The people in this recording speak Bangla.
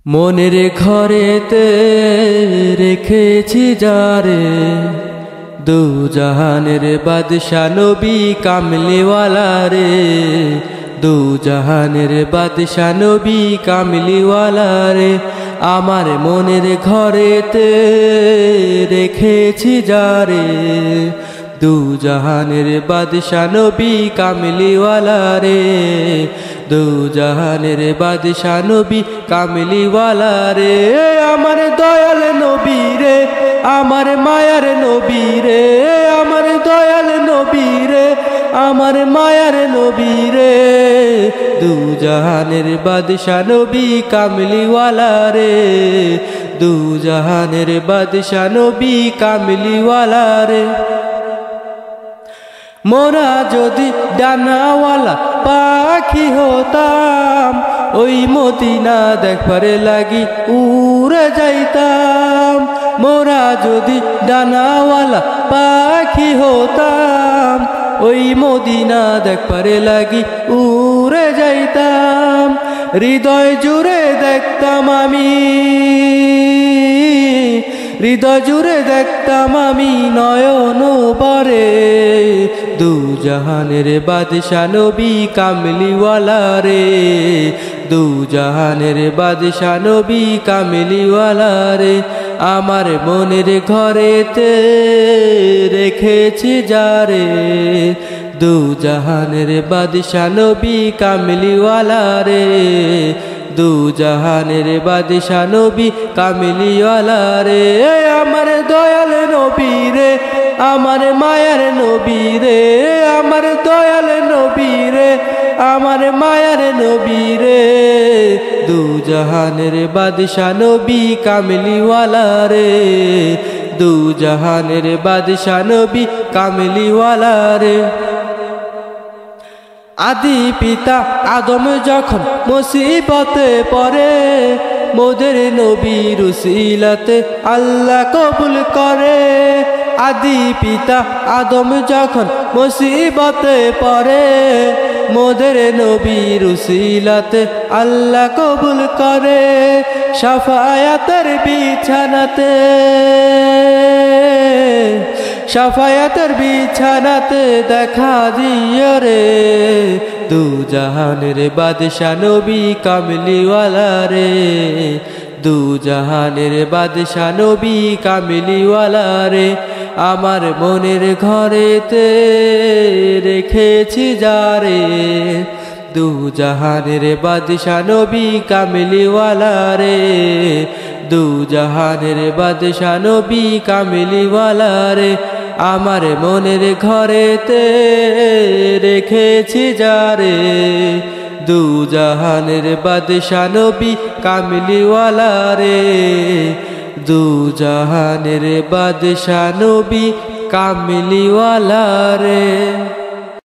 মনের ঘরেতে রেখেছি যারে, দু জাহানের বাদশা নবী কামলিওয়ালা রে। দু জাহানের বাদশা নবী কামলিওয়ালা রে। আমার মনের ঘরেতে রেখেছি যারে, দু জাহানের বাদশা নবী কামলিওয়ালা রে। দু জাহানের বাদশা নবী কামলিওয়ালা রে। আমার দয়াল নবী রে, আমার মায়ার নবী রে, আমার দয়াল নবী রে, আমার মায়ার নবী রে। দু জাহানের বাদশা নবী কামলিওয়ালা রে। দু জাহানের বাদশা নবী কামলিওয়ালা রে। মোরা যদি ডানাওয়ালা পাখি হতাম, ওই মদিনা দেখবার লাগি উড়ে যাইতাম। মোরা যদি ডানাওয়ালা পাখি হতাম, ওই মদিনা দেখবার লাগি উড়ে যাইতাম। হৃদয় জুড়ে দেখতাম আমি, হৃদয় জুড়ে দেখতাম আমি নয়ন ভরে। দু জাহানের বাদশা নবী কামলিওয়ালা রে। দু জাহানের বাদশা নবী কামলিওয়ালা রে। আমার মনের ঘরেতে রেখেছি যারে, দু জাহানের বাদশা নবী কামলিওয়ালা রে। দু জাহানের বাদশা নবী কামলিওয়ালা রে। আমার দয়াল নবী রে, আমার মায়ার নবী রে, আমার দয়াল নবী রে, আমার মায়ার নবী রে। দু জাহানের বাদশা নবী কামলিওয়ালা রে। দু জাহানের বাদশা নবী কামলিওয়ালা রে। আদি পিতা আদম যখন মুসিবতে পড়ে, মোদের নবীর উসিলাতে আল্লাহ কবুল করে। আদি পিতা আদম যখন মুসিবতে পড়ে, মোদের নবীর উসিলাতে আল্লাহ কবুল করে। শাফায়াতের বিছানাতে, শাফায়াতের বিছানাতে দেখা দিও রে। দু জাহানের বাদশা নবী কামলিওয়ালা রে। দু জাহানের বাদশা নবী কামলিওয়ালা রে। আমার মনের ঘরেতে রেখেছি যারে, দু জাহানের বাদশা নবী কামলিওয়ালা রে। দু জাহানের বাদশা নবী কামলিওয়ালা রে। আমার মনের ঘরেতে রেখেছি যারে, দু জাহানের বাদশা নবী কামলিওয়ালা রে। দু জাহানের বাদশা নবী কামলিওয়ালা রে।